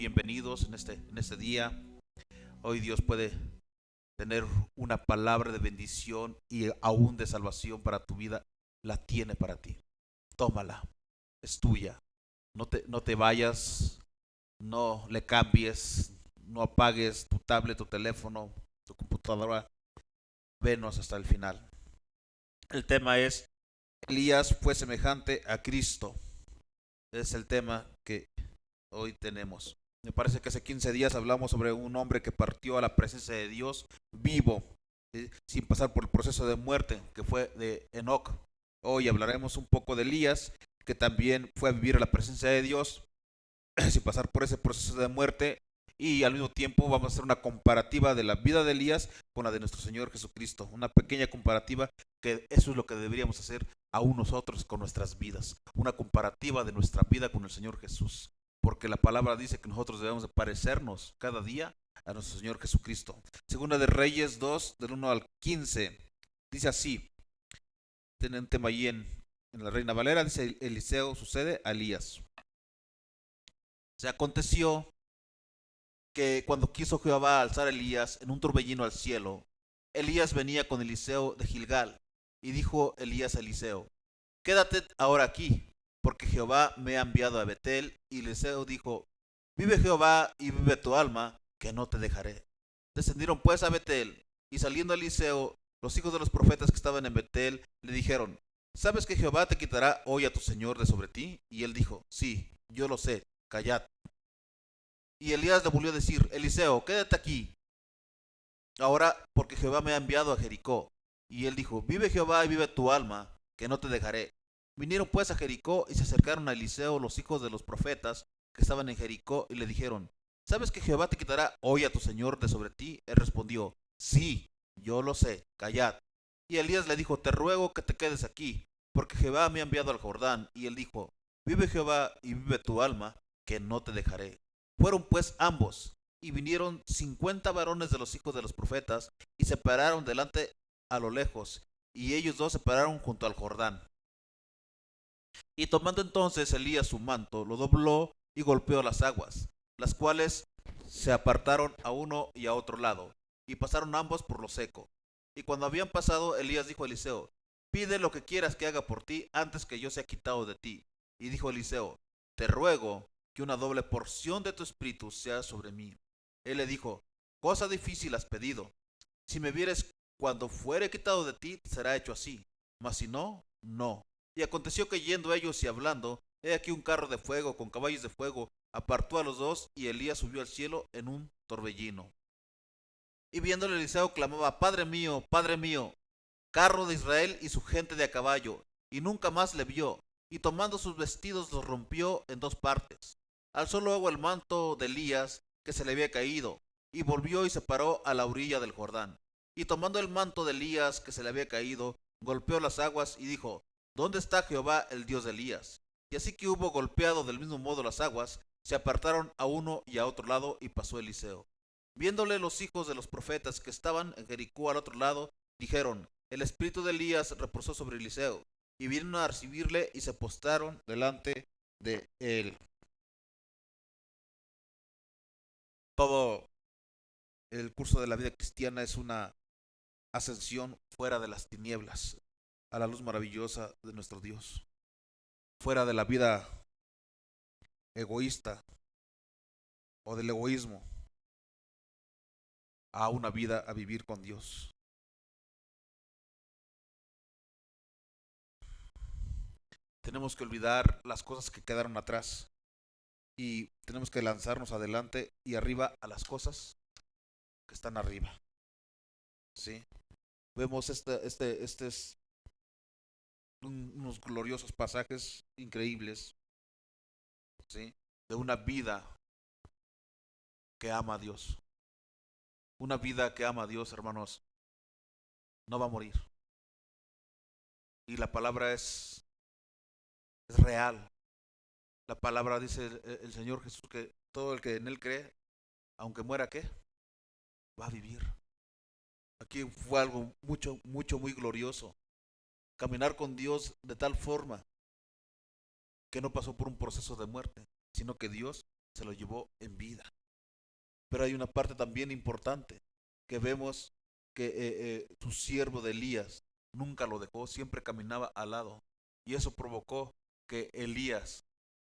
bienvenidos en este día. Hoy Dios puede tener una palabra de bendición y aún de salvación para tu vida. La tiene para ti. Tómala, es tuya. No te vayas, no le cambies, no apagues tu tablet, tu teléfono, tu computadora. Venos hasta el final. El tema es, Elías fue semejante a Cristo. Es el tema que hoy tenemos. Me parece que hace 15 días hablamos sobre un hombre que partió a la presencia de Dios vivo, ¿sí? Sin pasar por el proceso de muerte, que fue de Enoc. Hoy hablaremos un poco de Elías, que también fue a vivir a la presencia de Dios sin pasar por ese proceso de muerte. Y al mismo tiempo vamos a hacer una comparativa de la vida de Elías con la de nuestro Señor Jesucristo. Una pequeña comparativa, que eso es lo que deberíamos hacer aún nosotros con nuestras vidas. Una comparativa de nuestra vida con el Señor Jesús. Porque la palabra dice que nosotros debemos de parecernos cada día a nuestro Señor Jesucristo. Segunda de Reyes 2, del 1 al 15. Dice así. Tienen un tema ahí en la Reina Valera. Dice: Eliseo sucede a Elías. Se aconteció que cuando quiso Jehová alzar a Elías en un torbellino al cielo, Elías venía con Eliseo de Gilgal, y dijo Elías a Eliseo: Quédate ahora aquí, porque Jehová me ha enviado a Betel. Y Eliseo dijo: Vive Jehová y vive tu alma, que no te dejaré. Descendieron pues a Betel, y saliendo Eliseo, los hijos de los profetas que estaban en Betel le dijeron: ¿Sabes que Jehová te quitará hoy a tu señor de sobre ti? Y él dijo: Sí, yo lo sé, callad. Y Elías le volvió a decir: Eliseo, quédate aquí ahora, porque Jehová me ha enviado a Jericó. Y él dijo: Vive Jehová y vive tu alma, que no te dejaré. Vinieron pues a Jericó y se acercaron a Eliseo los hijos de los profetas que estaban en Jericó y le dijeron: ¿Sabes que Jehová te quitará hoy a tu señor de sobre ti? Él respondió: Sí, yo lo sé, callad. Y Elías le dijo: Te ruego que te quedes aquí, porque Jehová me ha enviado al Jordán. Y él dijo: Vive Jehová y vive tu alma, que no te dejaré. Fueron pues ambos, y vinieron 50 varones de los hijos de los profetas, y se pararon delante a lo lejos, y ellos dos se pararon junto al Jordán. Y tomando entonces Elías su manto, lo dobló y golpeó las aguas, las cuales se apartaron a uno y a otro lado, y pasaron ambos por lo seco. Y cuando habían pasado, Elías dijo a Eliseo: Pide lo que quieras que haga por ti antes que yo sea quitado de ti. Y dijo Eliseo: Te ruego que una doble porción de tu espíritu sea sobre mí. Él le dijo: Cosa difícil has pedido. Si me vieres cuando fuere quitado de ti, será hecho así. Mas si no, no. Y aconteció que yendo ellos y hablando, he aquí un carro de fuego con caballos de fuego apartó a los dos, y Elías subió al cielo en un torbellino. Y viéndole Eliseo clamaba: Padre mío, carro de Israel y su gente de a caballo. Y nunca más le vio. Y tomando sus vestidos los rompió en dos partes. Alzó luego el manto de Elías que se le había caído, y volvió y se paró a la orilla del Jordán. Y tomando el manto de Elías que se le había caído, golpeó las aguas y dijo: ¿Dónde está Jehová el Dios de Elías? Y así que hubo golpeado del mismo modo las aguas, se apartaron a uno y a otro lado, y pasó Eliseo. Viéndole los hijos de los profetas que estaban en Jericó al otro lado, dijeron: El espíritu de Elías reposó sobre Eliseo. Y vinieron a recibirle y se postraron delante de él. Todo el curso de la vida cristiana es una ascensión fuera de las tinieblas, a la luz maravillosa de nuestro Dios. Fuera de la vida egoísta o del egoísmo, a una vida a vivir con Dios. Tenemos que olvidar las cosas que quedaron atrás y tenemos que lanzarnos adelante y arriba a las cosas que están arriba. ¿Sí? Vemos es unos gloriosos pasajes increíbles, ¿sí? De una vida que ama a Dios. Una vida que ama a Dios, hermanos, no va a morir. Y la palabra es real. La palabra dice el Señor Jesús que todo el que en Él cree, aunque muera, ¿qué? Va a vivir. Aquí fue algo muy glorioso. Caminar con Dios de tal forma que no pasó por un proceso de muerte, sino que Dios se lo llevó en vida. Pero hay una parte también importante que vemos que su siervo de Elías nunca lo dejó, siempre caminaba al lado. Y eso provocó que Elías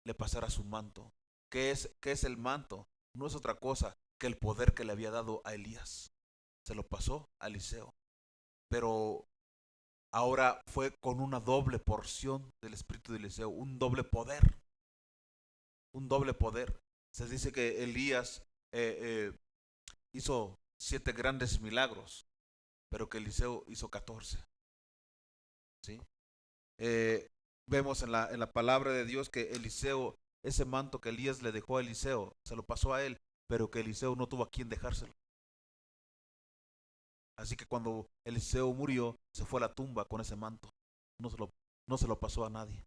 le pasara su manto. Qué es el manto? No es otra cosa que el poder que le había dado a Elías. Se lo pasó a Eliseo. Pero ahora fue con una doble porción del espíritu de Eliseo, un doble poder, un doble poder. Se dice que Elías hizo 7 grandes milagros, pero que Eliseo hizo 14. ¿Sí? Eh, Vemos en la palabra de Dios que Eliseo, ese manto que Elías le dejó a Eliseo, se lo pasó a él, pero que Eliseo no tuvo a quien dejárselo. Así que cuando Eliseo murió, se fue a la tumba con ese manto. No se lo pasó a nadie.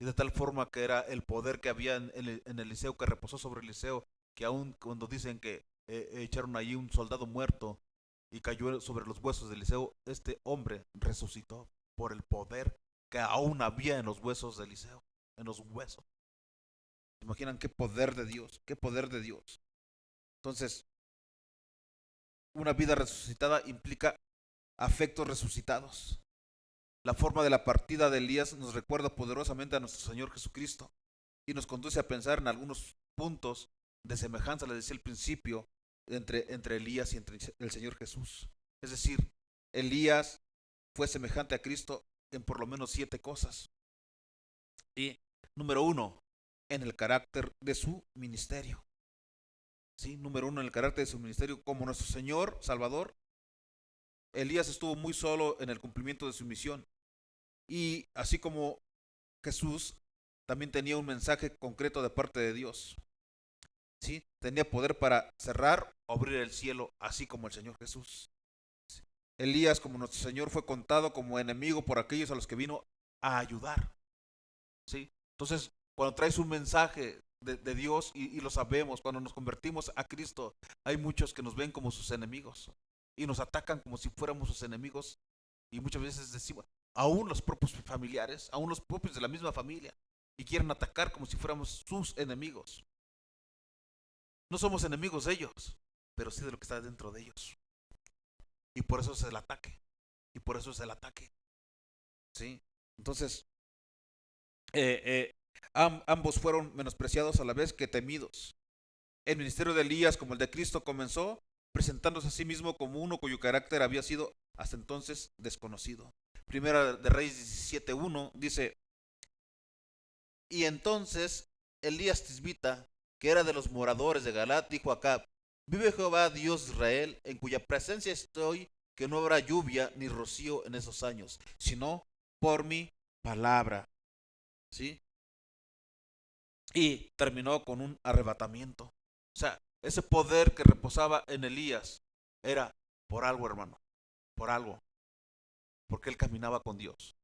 Y de tal forma que era el poder que había en Eliseo, que reposó sobre Eliseo, que aún cuando dicen que echaron allí un soldado muerto y cayó sobre los huesos de Eliseo, este hombre resucitó por el poder que aún había en los huesos de Eliseo, en los huesos. ¿Se imaginan qué poder de Dios? ¿Qué poder de Dios? Entonces, una vida resucitada implica afectos resucitados. La forma de la partida de Elías nos recuerda poderosamente a nuestro Señor Jesucristo y nos conduce a pensar en algunos puntos de semejanza, les decía al principio, entre Elías y entre el Señor Jesús. Es decir, Elías fue semejante a Cristo en por lo menos 7 cosas. Y número 1, en el carácter de su ministerio. ¿Sí? Número 1, en el carácter de su ministerio como nuestro Señor Salvador. Elías estuvo muy solo en el cumplimiento de su misión. Y así como Jesús, también tenía un mensaje concreto de parte de Dios. ¿Sí? Tenía poder para cerrar o abrir el cielo, así como el Señor Jesús. ¿Sí? Elías, como nuestro Señor, fue contado como enemigo por aquellos a los que vino a ayudar. ¿Sí? Entonces, cuando traes un mensaje de Dios y lo sabemos, cuando nos convertimos a Cristo, hay muchos que nos ven como sus enemigos y nos atacan como si fuéramos sus enemigos. Y muchas veces decimos, aún los propios familiares, aún los propios de la misma familia, y quieren atacar como si fuéramos sus enemigos. No somos enemigos de ellos, pero sí de lo que está dentro de ellos. Y por eso es el ataque. Y por eso es el ataque. ¿Sí? Entonces, ambos fueron menospreciados a la vez que temidos. El ministerio de Elías, como el de Cristo, comenzó presentándose a sí mismo como uno cuyo carácter había sido hasta entonces desconocido. Primera de Reyes 17:1 dice: y entonces Elías Tisbita, que era de los moradores de Galat, dijo a Acab: vive Jehová Dios de Israel, en cuya presencia estoy, que no habrá lluvia ni rocío en esos años, sino por mi palabra. ¿Sí? Y terminó con un arrebatamiento. O sea, ese poder que reposaba en Elías era por algo, hermano, por algo, porque él caminaba con Dios,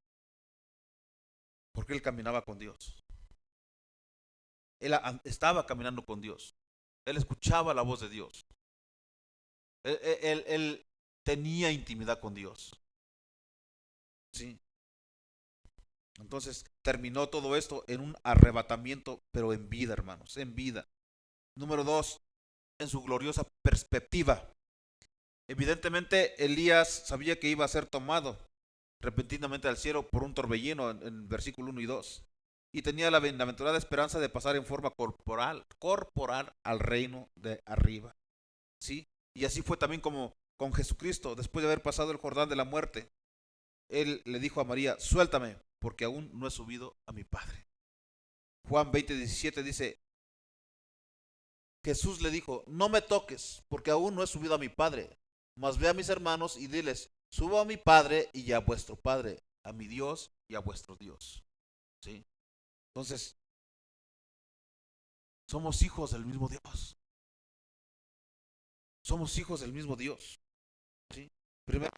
porque él caminaba con Dios. Él estaba caminando con Dios. Él escuchaba la voz de Dios. Él tenía intimidad con Dios. ¿Sí? Entonces terminó todo esto en un arrebatamiento, pero en vida, hermanos, en vida. Número 2, en su gloriosa perspectiva. Evidentemente Elías sabía que iba a ser tomado repentinamente al cielo por un torbellino en versículo 1 y 2. Y tenía la bienaventurada esperanza de pasar en forma corporal al reino de arriba. ¿Sí? Y así fue también como con Jesucristo, después de haber pasado el Jordán de la muerte. Él le dijo a María: suéltame, porque aún no he subido a mi Padre. Juan 20:17 dice: Jesús le dijo: no me toques, porque aún no he subido a mi Padre, mas ve a mis hermanos y diles: subo a mi Padre y a vuestro Padre, a mi Dios y a vuestro Dios. ¿Sí? Entonces, somos hijos del mismo Dios. Somos hijos del mismo Dios. ¿Sí? Primero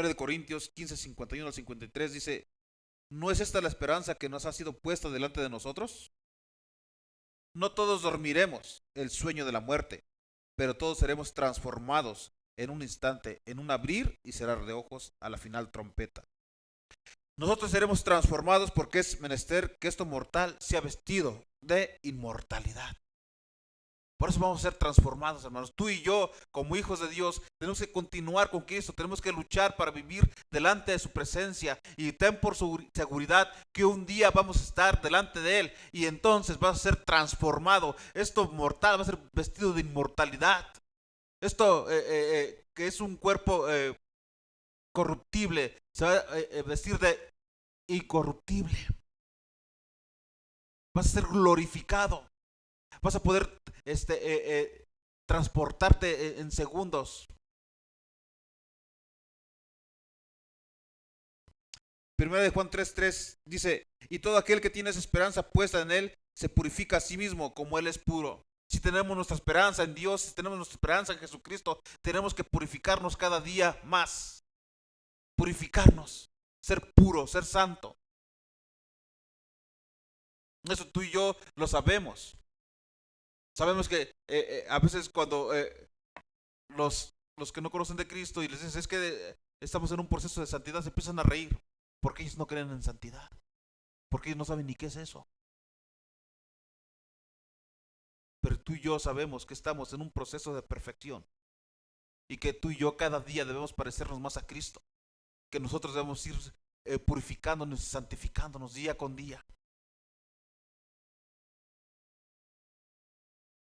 de Corintios 15:51 al 53 dice: ¿no es esta la esperanza que nos ha sido puesta delante de nosotros? No todos dormiremos el sueño de la muerte, pero todos seremos transformados en un instante, en un abrir y cerrar de ojos, a la final trompeta. Nosotros seremos transformados porque es menester que esto mortal sea vestido de inmortalidad. Por eso vamos a ser transformados, hermanos. Tú y yo, como hijos de Dios, tenemos que continuar con Cristo. Tenemos que luchar para vivir delante de su presencia. Y ten por seguridad que un día vamos a estar delante de Él. Y entonces vas a ser transformado. Esto mortal va a ser vestido de inmortalidad. Esto que es un cuerpo corruptible, se va a vestir de incorruptible. Vas a ser glorificado. Vas a poder transportarte en segundos. Primera de Juan 3:3 dice: y todo aquel que tiene esa esperanza puesta en Él se purifica a sí mismo como Él es puro. Si tenemos nuestra esperanza en Dios, si tenemos nuestra esperanza en Jesucristo, tenemos que purificarnos cada día más. Purificarnos, ser puro, ser santo. Eso tú y yo lo sabemos. Sabemos que a veces cuando los que no conocen de Cristo y les dices es que estamos en un proceso de santidad, se empiezan a reír porque ellos no creen en santidad, porque ellos no saben ni qué es eso. Pero tú y yo sabemos que estamos en un proceso de perfección y que tú y yo cada día debemos parecernos más a Cristo, que nosotros debemos ir purificándonos y santificándonos día con día.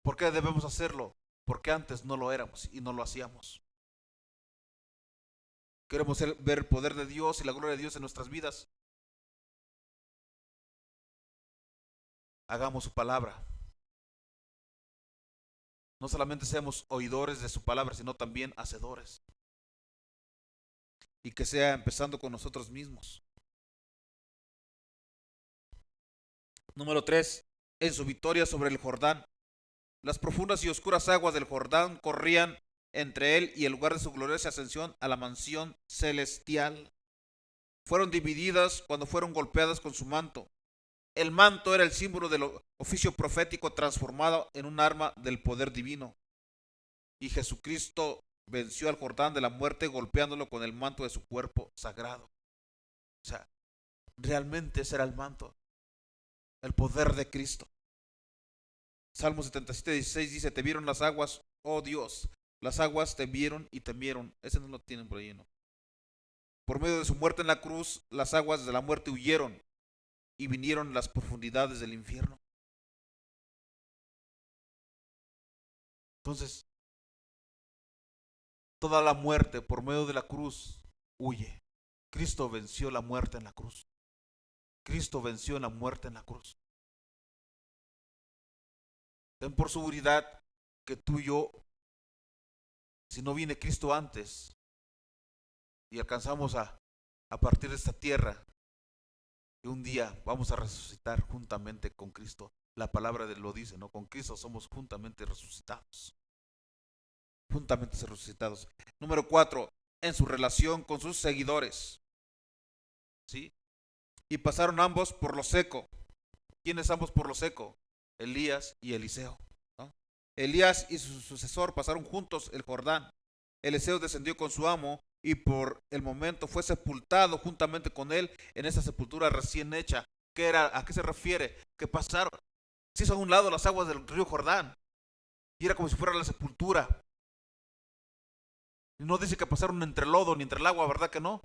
¿Por qué debemos hacerlo? Porque antes no lo éramos y no lo hacíamos. Queremos ver el poder de Dios y la gloria de Dios en nuestras vidas. Hagamos su palabra. No solamente seamos oidores de su palabra, sino también hacedores. Y que sea empezando con nosotros mismos. Número 3. En su victoria sobre el Jordán. Las profundas y oscuras aguas del Jordán corrían entre él y el lugar de su gloriosa ascensión a la mansión celestial. Fueron divididas cuando fueron golpeadas con su manto. El manto era el símbolo del oficio profético transformado en un arma del poder divino. Y Jesucristo venció al Jordán de la muerte golpeándolo con el manto de su cuerpo sagrado. O sea, realmente ese era el manto, el poder de Cristo. Salmo 77:16 dice: te vieron las aguas, oh Dios, las aguas te vieron y temieron. Ese no lo tienen por ahí, ¿no? Por medio de su muerte en la cruz, las aguas de la muerte huyeron y vinieron las profundidades del infierno. Entonces, toda la muerte por medio de la cruz huye. Cristo venció la muerte en la cruz. Cristo venció la muerte en la cruz. Ten por seguridad que tú y yo, si no viene Cristo antes y alcanzamos a partir de esta tierra, que un día vamos a resucitar juntamente con Cristo. La palabra de lo dice, ¿no? Con Cristo somos juntamente resucitados. Juntamente resucitados. Número 4. En su relación con sus seguidores. ¿Sí? Y pasaron ambos por lo seco. ¿Quiénes ambos por lo seco? Elías y Eliseo, ¿no? Elías y su sucesor pasaron juntos el Jordán. Eliseo descendió con su amo y por el momento fue sepultado juntamente con él en esa sepultura recién hecha. ¿Qué era? ¿A qué se refiere? Que pasaron, se hizo a un lado las aguas del río Jordán y era como si fuera la sepultura. Y no dice que pasaron entre el lodo ni entre el agua, ¿verdad que no?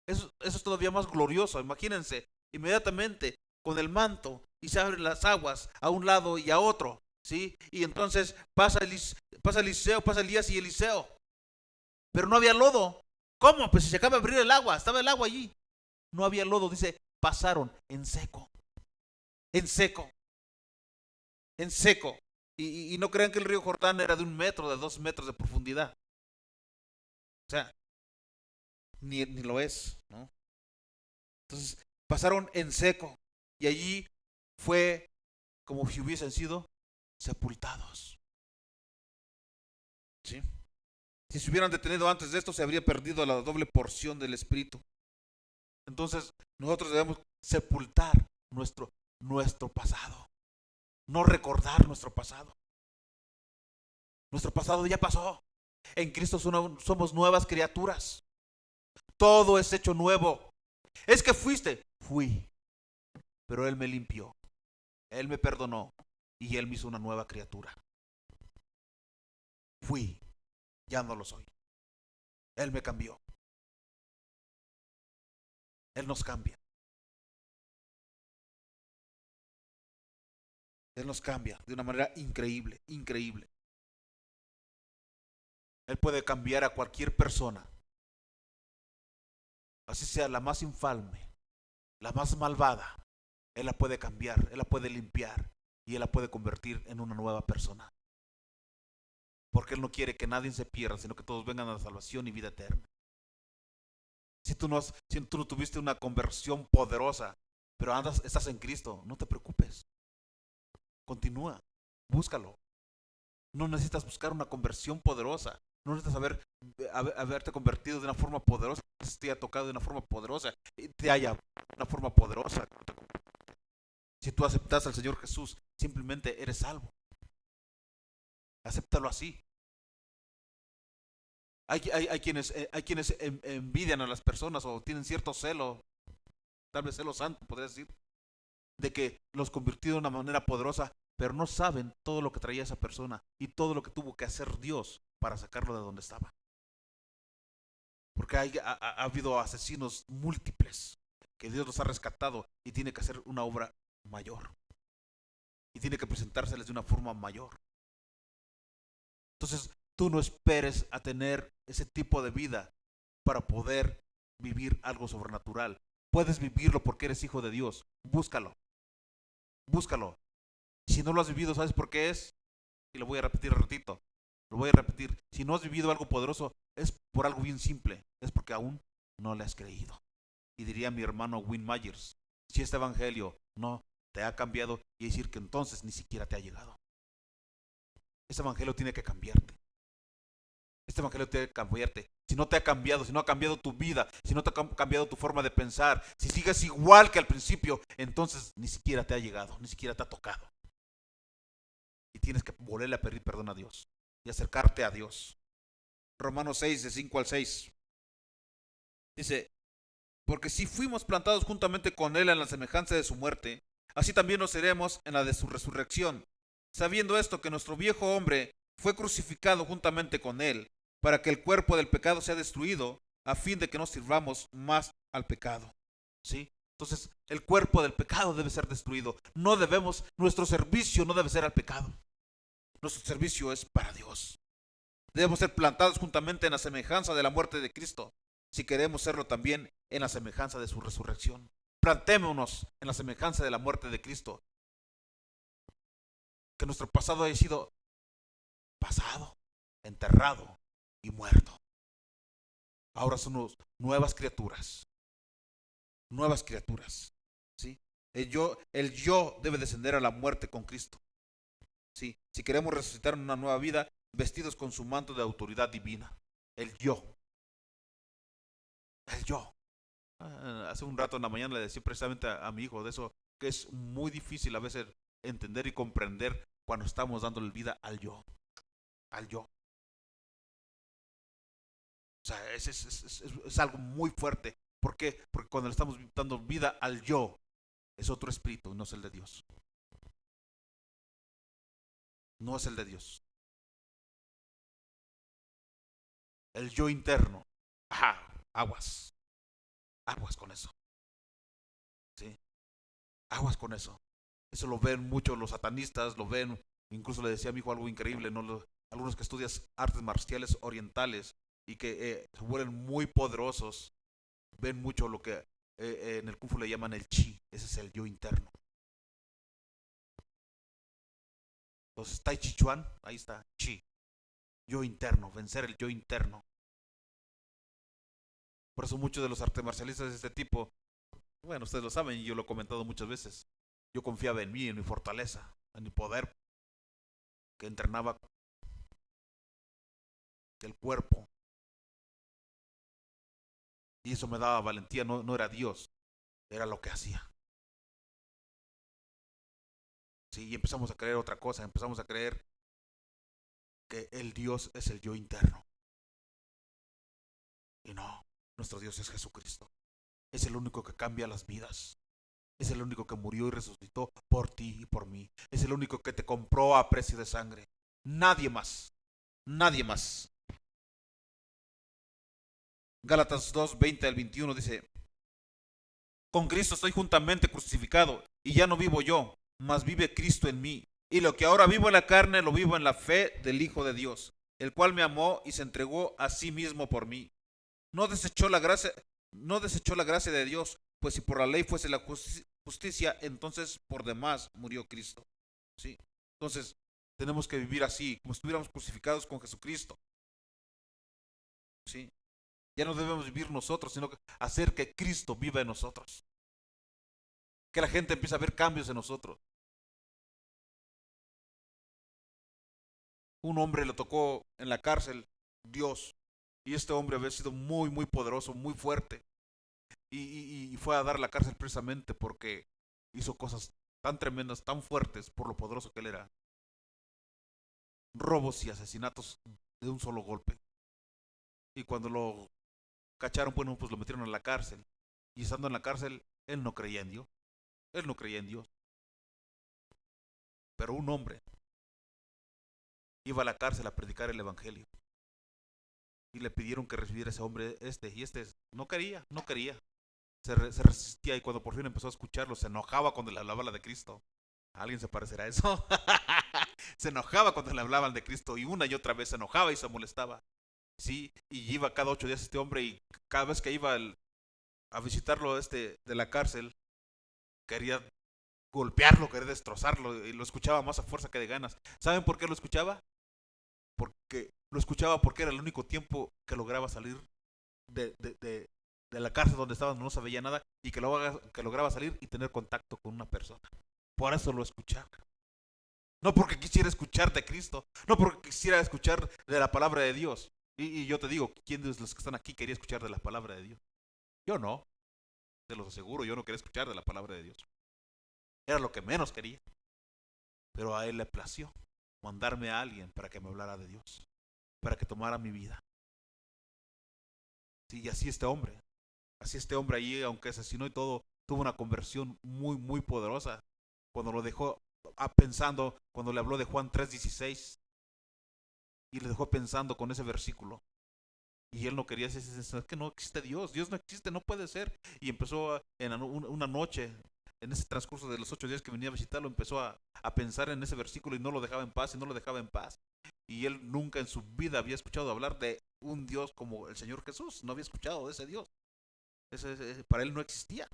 Eso es todavía más glorioso. Imagínense, inmediatamente con el manto y se abren las aguas a un lado y a otro, ¿sí? Y entonces pasa Eliseo, pasa Elías y Eliseo, pero no había lodo. ¿Cómo? Pues si se acaba de abrir el agua, estaba el agua allí. No había lodo, dice, pasaron en seco. En seco. En seco. Y no crean que el río Jordán era de 1 metro, de 2 metros de profundidad. O sea, ni lo es, ¿no? Entonces, pasaron en seco. Y allí fue como si hubiesen sido sepultados. ¿Sí? Si se hubieran detenido antes de esto, se habría perdido la doble porción del Espíritu. Entonces, nosotros debemos sepultar nuestro pasado. No recordar nuestro pasado. Nuestro pasado ya pasó. En Cristo somos nuevas criaturas. Todo es hecho nuevo. Es que fuiste. Fui, pero Él me limpió, Él me perdonó y Él me hizo una nueva criatura. Fui, ya no lo soy. Él me cambió. Él nos cambia. Él nos cambia de una manera increíble, increíble. Él puede cambiar a cualquier persona, así sea la más infame, la más malvada. Él la puede cambiar, Él la puede limpiar y Él la puede convertir en una nueva persona. Porque Él no quiere que nadie se pierda, sino que todos vengan a la salvación y vida eterna. Si tú no tuviste una conversión poderosa, pero estás en Cristo, no te preocupes. Continúa, búscalo. No necesitas buscar una conversión poderosa. No necesitas haberte convertido de una forma poderosa. Te haya tocado de una forma poderosa. Y te haya una forma poderosa. Si tú aceptas al Señor Jesús, simplemente eres salvo. Acéptalo así. Hay quienes envidian a las personas o tienen cierto celo, tal vez celo santo, podría decir, de que los convirtió de una manera poderosa, pero no saben todo lo que traía esa persona y todo lo que tuvo que hacer Dios para sacarlo de donde estaba. Porque ha habido asesinos múltiples que Dios los ha rescatado y tiene que hacer una obra mayor. Y tiene que presentárseles de una forma mayor. Entonces, tú no esperes a tener ese tipo de vida para poder vivir algo sobrenatural. Puedes vivirlo porque eres hijo de Dios. Búscalo. Búscalo. Si no lo has vivido, ¿sabes por qué es? Y lo voy a repetir un ratito. Lo voy a repetir. Si no has vivido algo poderoso, es por algo bien simple. Es porque aún no le has creído. Y diría mi hermano Win Myers, si este evangelio no te ha cambiado, y decir que entonces ni siquiera te ha llegado. Este evangelio tiene que cambiarte. Este evangelio tiene que cambiarte. Si no te ha cambiado, si no ha cambiado tu vida, si no te ha cambiado tu forma de pensar, si sigues igual que al principio, entonces ni siquiera te ha llegado, ni siquiera te ha tocado. Y tienes que volverle a pedir perdón a Dios y acercarte a Dios. Romanos 6, de 5 al 6. Dice, porque si fuimos plantados juntamente con Él en la semejanza de su muerte, así también lo seremos en la de su resurrección. Sabiendo esto, que nuestro viejo hombre fue crucificado juntamente con Él, para que el cuerpo del pecado sea destruido, a fin de que no sirvamos más al pecado. ¿Sí? Entonces, el cuerpo del pecado debe ser destruido. Nuestro servicio no debe ser al pecado. Nuestro servicio es para Dios. Debemos ser plantados juntamente en la semejanza de la muerte de Cristo, si queremos serlo también en la semejanza de su resurrección. Plantémonos en la semejanza de la muerte de Cristo. Que nuestro pasado haya sido pasado, enterrado y muerto. Ahora somos nuevas criaturas. Nuevas criaturas. ¿Sí? El yo debe descender a la muerte con Cristo. ¿Sí? Si queremos resucitar en una nueva vida, vestidos con su manto de autoridad divina. El yo. El yo. Hace un rato en la mañana le decía precisamente a mi hijo de eso, que es muy difícil a veces entender y comprender cuando estamos dándole vida al yo. Al yo. O sea, es algo muy fuerte. ¿Por qué? Porque cuando le estamos dando vida al yo, es otro espíritu, no es el de Dios. No es el de Dios. El yo interno. Ajá, aguas. Aguas con eso. ¿Sí? Aguas con eso. Eso lo ven mucho los satanistas, lo ven. Incluso le decía a mi hijo algo increíble, ¿no? Algunos que estudian artes marciales orientales y que se vuelven muy poderosos, ven mucho lo que en el Kung Fu le llaman el chi. Ese es el yo interno. Entonces, Tai Chi Chuan, ahí está, chi. Yo interno, vencer el yo interno. Por eso muchos de los artes marcialistas de este tipo, bueno, ustedes lo saben y yo lo he comentado muchas veces. Yo confiaba en mí, en mi fortaleza, en mi poder, que entrenaba el cuerpo. Y eso me daba valentía, no era Dios, era lo que hacía. Sí, y empezamos a creer otra cosa, empezamos a creer que el Dios es el yo interno. Y no, nuestro Dios es Jesucristo. Es el único que cambia las vidas. Es el único que murió y resucitó por ti y por mí. Es el único que te compró a precio de sangre. Nadie más. Nadie más. Gálatas 2, 20 al 21 dice: con Cristo estoy juntamente crucificado, y ya no vivo yo, mas vive Cristo en mí. Y lo que ahora vivo en la carne, lo vivo en la fe del Hijo de Dios, el cual me amó y se entregó a sí mismo por mí. No desechó la gracia, no desechó la gracia de Dios, pues si por la ley fuese la justicia, entonces por demás murió Cristo. ¿Sí? Entonces, tenemos que vivir así, como si estuviéramos crucificados con Jesucristo. ¿Sí? Ya no debemos vivir nosotros, sino hacer que Cristo viva en nosotros. Que la gente empiece a ver cambios en nosotros. Un hombre le tocó en la cárcel Dios, y este hombre había sido muy, muy poderoso, muy fuerte, y fue a dar la cárcel precisamente porque hizo cosas tan tremendas, tan fuertes por lo poderoso que él era. Robos y asesinatos de un solo golpe. Y cuando lo cacharon, bueno, pues lo metieron a la cárcel. Y estando en la cárcel, él no creía en Dios. Él no creía en Dios. Pero un hombre iba a la cárcel a predicar el evangelio. Y le pidieron que recibiera ese hombre y este no quería, no quería. Se resistía, y cuando por fin empezó a escucharlo, se enojaba cuando le hablaba la de Cristo. ¿A alguien se parecerá a eso? Se enojaba cuando le hablaban de Cristo, y una y otra vez se enojaba y se molestaba. Sí, y iba cada 8 días este hombre, y cada vez que iba a visitarlo de la cárcel, quería golpearlo, quería destrozarlo, y lo escuchaba más a fuerza que de ganas. ¿Saben por qué lo escuchaba? Porque era el único tiempo que lograba salir de, de, de, de la cárcel donde estaba, donde no sabía nada, y que lograba salir y tener contacto con una persona. Por eso lo escuchaba. No porque quisiera escuchar de Cristo, no porque quisiera escuchar de la palabra de Dios. Y yo te digo, ¿quién de los que están aquí quería escuchar de la palabra de Dios? Yo no, te lo aseguro, yo no quería escuchar de la palabra de Dios. Era lo que menos quería. Pero a él le plació mandarme a alguien para que me hablara de Dios, para que tomara mi vida. Sí, y así este hombre allí, aunque asesinó y todo, tuvo una conversión muy, muy poderosa. Cuando lo dejó pensando, cuando le habló de Juan 3:16, y le dejó pensando con ese versículo. Y él no quería decir, es que no existe Dios, Dios no existe, no puede ser. Y empezó en una noche, en ese transcurso de los 8 días que venía a visitarlo, empezó a pensar en ese versículo, y no lo dejaba en paz, y no lo dejaba en paz. Y él nunca en su vida había escuchado hablar de un Dios como el Señor Jesús, no había escuchado de ese Dios. Para él no existía.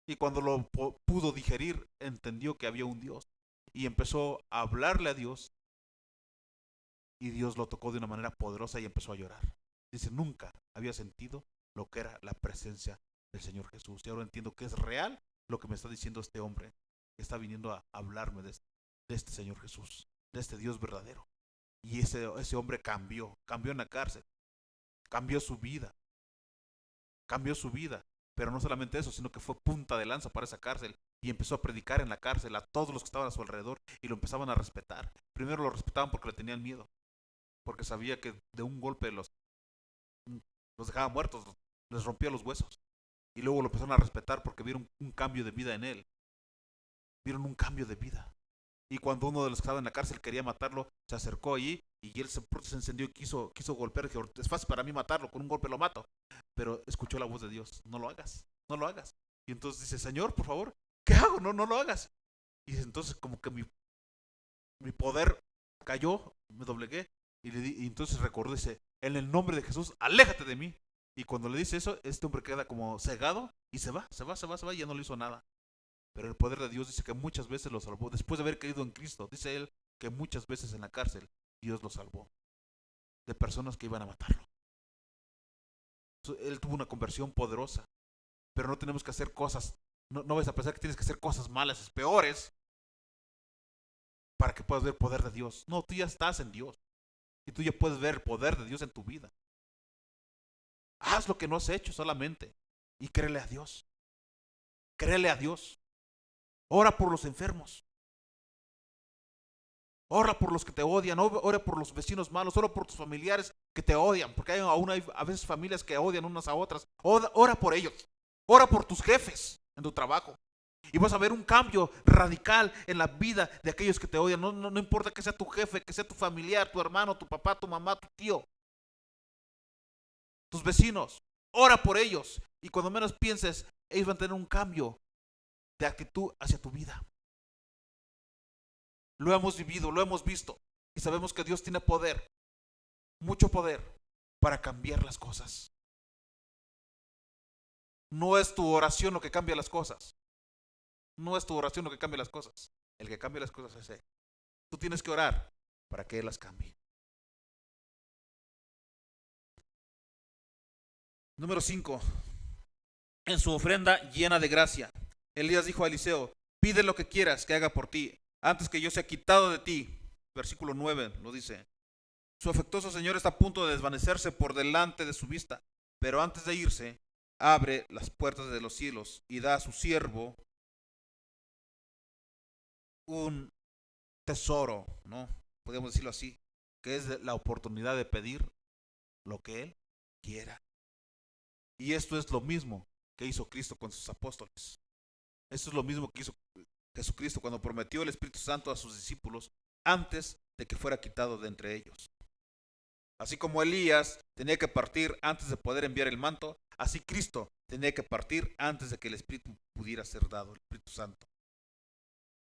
Y cuando lo pudo digerir, entendió que había un Dios. Y empezó a hablarle a Dios, y Dios lo tocó de una manera poderosa y empezó a llorar. Dice, nunca había sentido lo que era la presencia del Señor Jesús. Y ahora entiendo que es real lo que me está diciendo este hombre, que está viniendo a hablarme de este Señor Jesús, de este Dios verdadero. Y ese hombre cambió en la cárcel, cambió su vida, cambió su vida. Pero no solamente eso, sino que fue punta de lanza para esa cárcel, y empezó a predicar en la cárcel a todos los que estaban a su alrededor, y lo empezaban a respetar. Primero lo respetaban porque le tenían miedo, porque sabía que de un golpe los dejaba muertos, les rompía los huesos. Y luego lo empezaron a respetar porque vieron un cambio de vida en él, vieron un cambio de vida. Y cuando uno de los que estaba en la cárcel quería matarlo, se acercó allí, y él se encendió y quiso golpear. Dijo, es fácil para mí matarlo, con un golpe lo mato. Pero escuchó la voz de Dios, no lo hagas, no lo hagas. Y entonces dice, Señor, por favor, ¿qué hago? No, no lo hagas. Y entonces como que mi poder cayó, me doblegué, y entonces recordó, dice, en el nombre de Jesús, aléjate de mí. Y cuando le dice eso, este hombre queda como cegado, y se va, y ya no le hizo nada. Pero el poder de Dios dice que muchas veces lo salvó. Después de haber creído en Cristo, dice él que muchas veces en la cárcel Dios lo salvó de personas que iban a matarlo. Él tuvo una conversión poderosa. Pero no tenemos que hacer cosas, no vas a pensar que tienes que hacer cosas malas, peores, para que puedas ver el poder de Dios. No, tú ya estás en Dios, y tú ya puedes ver el poder de Dios en tu vida. Haz lo que no has hecho solamente, y créele a Dios. Créele a Dios. Ora por los enfermos. Ora por los que te odian, ora por los vecinos malos, ora por tus familiares que te odian, porque hay a veces familias que odian unas a otras. Ora por ellos, ora por tus jefes en tu trabajo. Y vas a ver un cambio radical en la vida de aquellos que te odian. No importa que sea tu jefe, que sea tu familiar, tu hermano, tu papá, tu mamá, tu tío, tus vecinos. Ora por ellos. Y cuando menos pienses, ellos van a tener un cambio de actitud hacia tu vida. Lo hemos vivido, lo hemos visto. Y sabemos que Dios tiene poder, mucho poder, para cambiar las cosas. No es tu oración lo que cambia las cosas. No es tu oración lo que cambia las cosas. El que cambia las cosas es Él. Tú tienes que orar para que Él las cambie. Número 5. En su ofrenda llena de gracia, Elías dijo a Eliseo: pide lo que quieras que haga por ti, antes que yo sea quitado de ti. Versículo 9 lo dice. Su afectuoso Señor está a punto de desvanecerse por delante de su vista, pero antes de irse, abre las puertas de los cielos y da a su siervo un tesoro, ¿no? Podríamos decirlo así, que es la oportunidad de pedir lo que Él quiera. Y esto es lo mismo que hizo Cristo con sus apóstoles. Esto es lo mismo que hizo Jesucristo cuando prometió el Espíritu Santo a sus discípulos antes de que fuera quitado de entre ellos. Así como Elías tenía que partir antes de poder enviar el manto, así Cristo tenía que partir antes de que el Espíritu pudiera ser dado, el Espíritu Santo.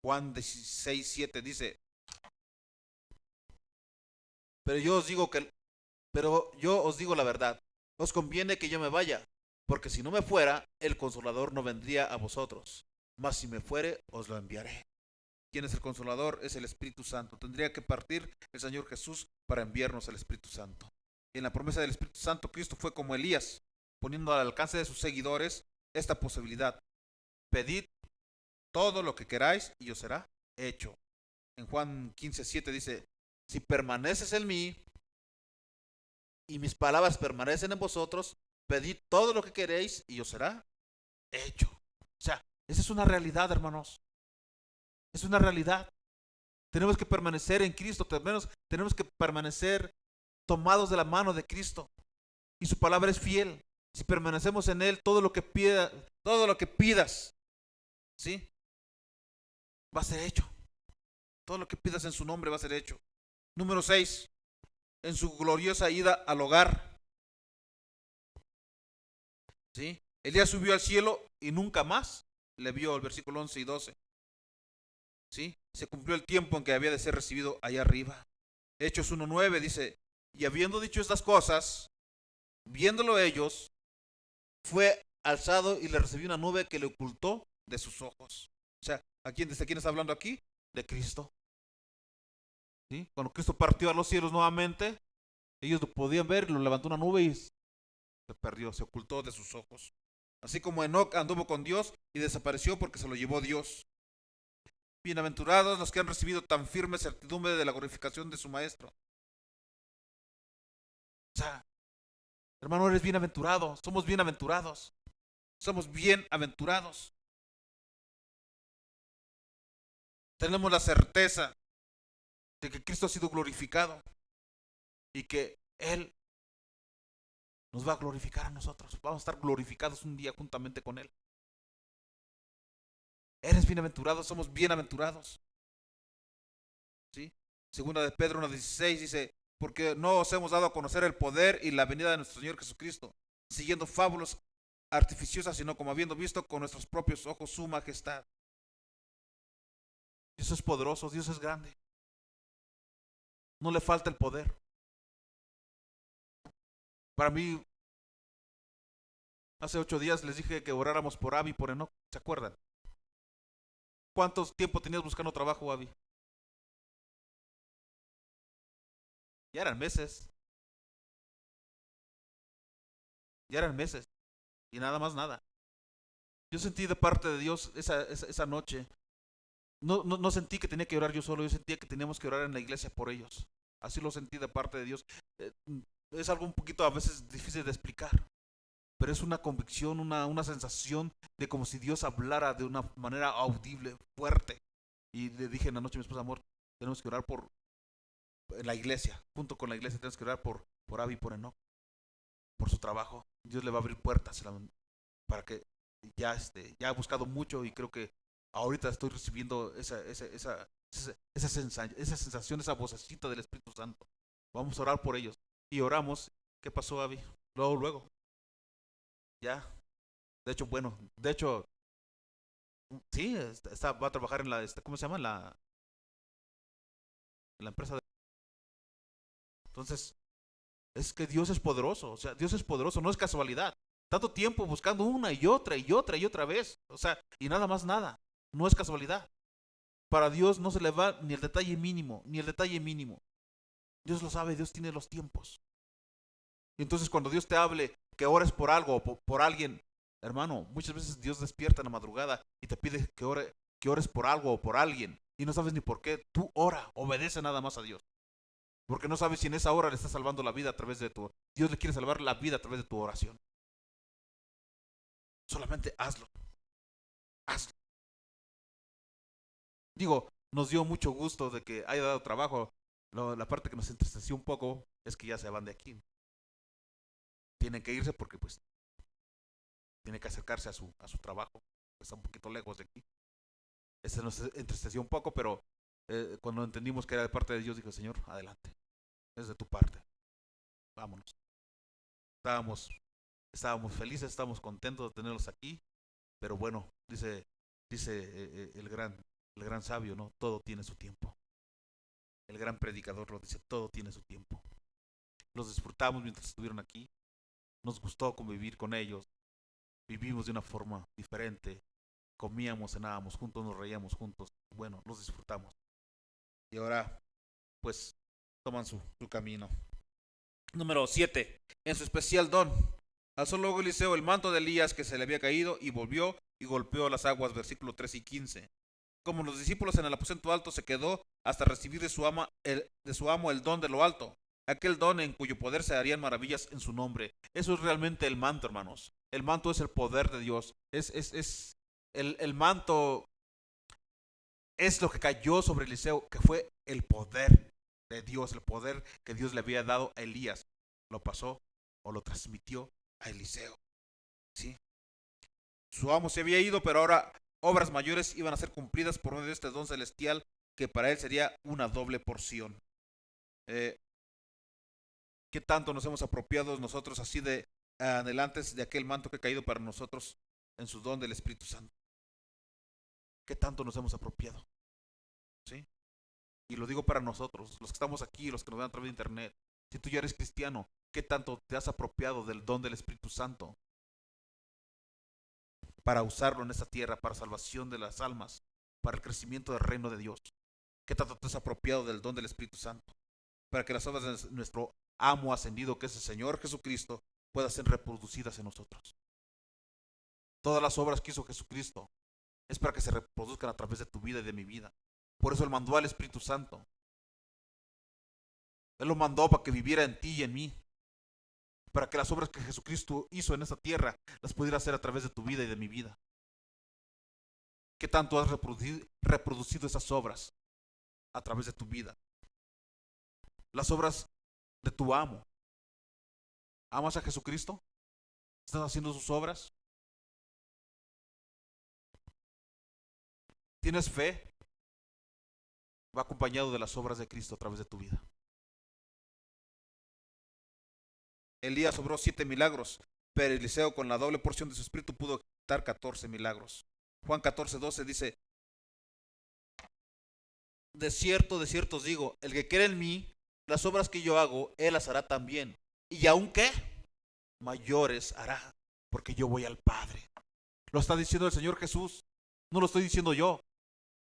Juan 16:7 dice: pero yo os digo la verdad, os conviene que yo me vaya, porque si no me fuera, el Consolador no vendría a vosotros, mas si me fuere, os lo enviaré. ¿Quién es el Consolador? Es el Espíritu Santo. Tendría que partir el Señor Jesús para enviarnos al Espíritu Santo. Y en la promesa del Espíritu Santo, Cristo fue como Elías, poniendo al alcance de sus seguidores esta posibilidad: pedid todo lo que queráis y os será hecho. En Juan 15:7 dice: si permaneces en mí y mis palabras permanecen en vosotros, pedid todo lo que queréis y os será hecho. O sea, esa es una realidad, hermanos. Es una realidad. Tenemos que permanecer en Cristo, tenemos que permanecer tomados de la mano de Cristo. Y su palabra es fiel. Si permanecemos en Él, todo lo que pidas, ¿sí? Va a ser hecho. Todo lo que pidas en su nombre va a ser hecho. Número 6. En su gloriosa ida al hogar, ¿sí? Elías subió al cielo y nunca más le vio. El versículo 11 y 12. ¿Sí? Se cumplió el tiempo en que había de ser recibido allá arriba. Hechos 1:9 dice: y habiendo dicho estas cosas, viéndolo ellos, fue alzado y le recibió una nube que le ocultó de sus ojos. O sea, ¿desde quién está hablando aquí? De Cristo. ¿Sí? Cuando Cristo partió a los cielos nuevamente, ellos lo podían ver, lo levantó una nube y se perdió, se ocultó de sus ojos. Así como Enoc anduvo con Dios y desapareció porque se lo llevó Dios. Bienaventurados los que han recibido tan firme certidumbre de la glorificación de su Maestro. O sea, hermano, eres bienaventurado, somos bienaventurados. Somos bienaventurados. Tenemos la certeza de que Cristo ha sido glorificado y que Él nos va a glorificar a nosotros. Vamos a estar glorificados un día juntamente con Él. Eres bienaventurado, somos bienaventurados. ¿Sí? Segunda de Pedro 1:16 dice: porque no os hemos dado a conocer el poder y la venida de nuestro Señor Jesucristo, siguiendo fábulas artificiosas, sino como habiendo visto con nuestros propios ojos su majestad. Dios es poderoso, Dios es grande. No le falta el poder. Para mí, hace 8 días les dije que oráramos por Abby y por Enoch. ¿Se acuerdan? ¿Cuánto tiempo tenías buscando trabajo, Abby? Ya eran meses. Ya eran meses. Y nada más nada. Yo sentí de parte de Dios esa noche. No sentí que tenía que orar yo solo. Yo sentía que teníamos que orar en la iglesia por ellos. Así lo sentí de parte de Dios. Es algo un poquito a veces difícil de explicar. Pero es una convicción, una sensación de como si Dios hablara de una manera audible, fuerte. Y le dije en la noche a mi esposa: amor, Tenemos que orar por en la iglesia, junto con la iglesia tenemos que orar por Abby y por Enoch, por su trabajo. Dios le va a abrir puertas para que ya he buscado mucho y creo que ahorita estoy recibiendo esa sensación, esa vocecita del Espíritu Santo. Vamos a orar por ellos. Y oramos. ¿Qué pasó, Abby? Luego. Ya. De hecho, sí, va a trabajar en ¿cómo se llama? En la empresa de... Entonces, es que Dios es poderoso. O sea, Dios es poderoso, no es casualidad. Tanto tiempo buscando una y otra y otra y otra vez. O sea, y nada más nada. No es casualidad. Para Dios no se le va ni el detalle mínimo, ni el detalle mínimo. Dios lo sabe, Dios tiene los tiempos. Y entonces cuando Dios te hable que ores por algo o por alguien, hermano, muchas veces Dios despierta en la madrugada y te pide que ores por algo o por alguien y no sabes ni por qué. Tú ora, obedece nada más a Dios. Porque no sabes si en esa hora le estás salvando la vida a través de Dios le quiere salvar la vida a través de tu oración. Solamente hazlo. Hazlo. Digo, nos dio mucho gusto de que haya dado trabajo. La parte que nos entristeció un poco es que ya se van de aquí. Tienen que irse porque pues tiene que acercarse a su trabajo. Está un poquito lejos de aquí. Ese nos entristeció un poco, pero cuando entendimos que era de parte de Dios, dije, Señor, adelante. Es de tu parte. Vámonos. Estábamos, estábamos felices, estábamos contentos de tenerlos aquí. Pero bueno, dice el gran sabio, ¿no? Todo tiene su tiempo. El gran predicador lo dice, todo tiene su tiempo. Los disfrutamos mientras estuvieron aquí. Nos gustó convivir con ellos. Vivimos de una forma diferente. Comíamos, cenábamos juntos, nos reíamos juntos. Bueno, los disfrutamos. Y ahora, pues, toman su camino. Número 7. En su especial don. Alzó luego Eliseo el manto de Elías que se le había caído y volvió y golpeó las aguas. Versículo 3 y 15. Como los discípulos en el aposento alto, se quedó hasta recibir de su amo el don de lo alto. Aquel don en cuyo poder se harían maravillas en su nombre. Eso es realmente el manto, hermanos. El manto es el poder de Dios. El manto es lo que cayó sobre Eliseo, que fue el poder de Dios, el poder que Dios le había dado a Elías. Lo pasó o lo transmitió a Eliseo. ¿Sí? Su amo se había ido, pero ahora obras mayores iban a ser cumplidas por medio de este don celestial que para él sería una doble porción. ¿Qué tanto nos hemos apropiado nosotros así de adelante de aquel manto que ha caído para nosotros en su don del Espíritu Santo? ¿Qué tanto nos hemos apropiado? ¿Sí? Y lo digo para nosotros, los que estamos aquí, los que nos ven a través de internet. Si tú ya eres cristiano, ¿qué tanto te has apropiado del don del Espíritu Santo para usarlo en esta tierra, para salvación de las almas, para el crecimiento del reino de Dios? ¿Qué tanto te has apropiado del don del Espíritu Santo para que las obras de nuestro amo ascendido, que es el Señor Jesucristo, puedan ser reproducidas en nosotros? Todas las obras que hizo Jesucristo es para que se reproduzcan a través de tu vida y de mi vida. Por eso Él mandó al Espíritu Santo. Él lo mandó para que viviera en ti y en mí, para que las obras que Jesucristo hizo en esta tierra las pudiera hacer a través de tu vida y de mi vida. ¿Qué tanto has reproducido esas obras a través de tu vida? Las obras de tu amo. ¿Amas a Jesucristo? ¿Estás haciendo sus obras? ¿Tienes fe? Va acompañado de las obras de Cristo a través de tu vida. Elías obró 7 milagros, pero Eliseo con la doble porción de su espíritu pudo dar 14 milagros. Juan 14:12 dice, de cierto os digo, el que cree en mí, las obras que yo hago, él las hará también. Y aun qué, mayores hará, porque yo voy al Padre. Lo está diciendo el Señor Jesús, no lo estoy diciendo yo.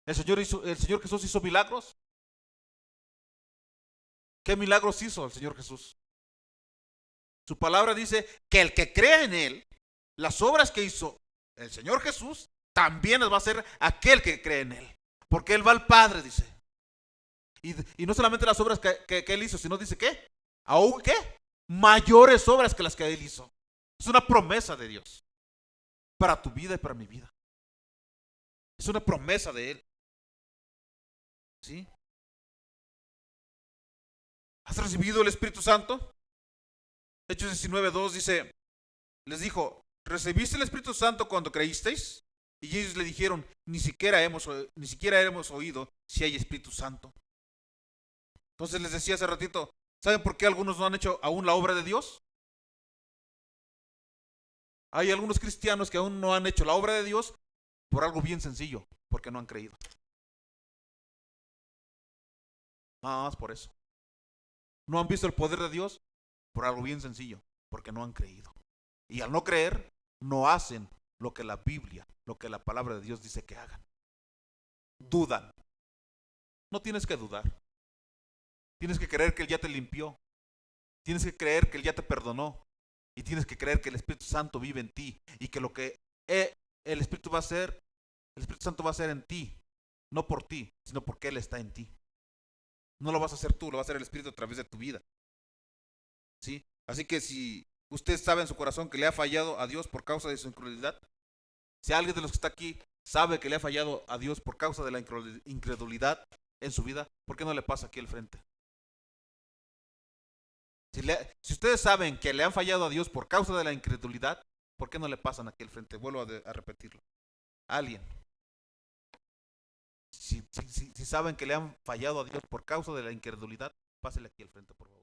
El Señor Jesús hizo milagros. ¿Qué milagros hizo el Señor Jesús? Su palabra dice que el que cree en Él, las obras que hizo el Señor Jesús, también las va a hacer aquel que cree en Él. Porque Él va al Padre, dice. Y no solamente las obras que Él hizo, sino dice ¿qué? ¿Aún qué? Mayores obras que las que Él hizo. Es una promesa de Dios para tu vida y para mi vida. Es una promesa de Él. ¿Sí? recibido el Espíritu Santo? Hechos 19:2 dice, les dijo, ¿recibiste el Espíritu Santo cuando creísteis? Y ellos le dijeron, ni siquiera hemos oído si hay Espíritu Santo. Entonces les decía hace ratito, ¿saben por qué algunos no han hecho aún la obra de Dios? Hay algunos cristianos que aún no han hecho la obra de Dios por algo bien sencillo, porque no han creído. Nada más por eso. No han visto el poder de Dios por algo bien sencillo, porque no han creído. Y al no creer, no hacen lo que la Biblia, lo que la palabra de Dios dice que hagan. Dudan. No tienes que dudar. Tienes que creer que Él ya te limpió. Tienes que creer que Él ya te perdonó. Y tienes que creer que el Espíritu Santo vive en ti. Y que lo que el Espíritu va a hacer, el Espíritu Santo va a hacer en ti. No por ti, sino porque Él está en ti. No lo vas a hacer tú, lo va a hacer el Espíritu a través de tu vida. ¿Sí? Así que si usted sabe en su corazón que le ha fallado a Dios por causa de su incredulidad, si alguien de los que está aquí sabe que le ha fallado a Dios por causa de la incredulidad en su vida, ¿por qué no le pasa aquí al frente? Si ustedes saben que le han fallado a Dios por causa de la incredulidad, ¿por qué no le pasan aquí al frente? Vuelvo a repetirlo. Alguien. Si saben que le han fallado a Dios por causa de la incredulidad, pásele aquí al frente, por favor.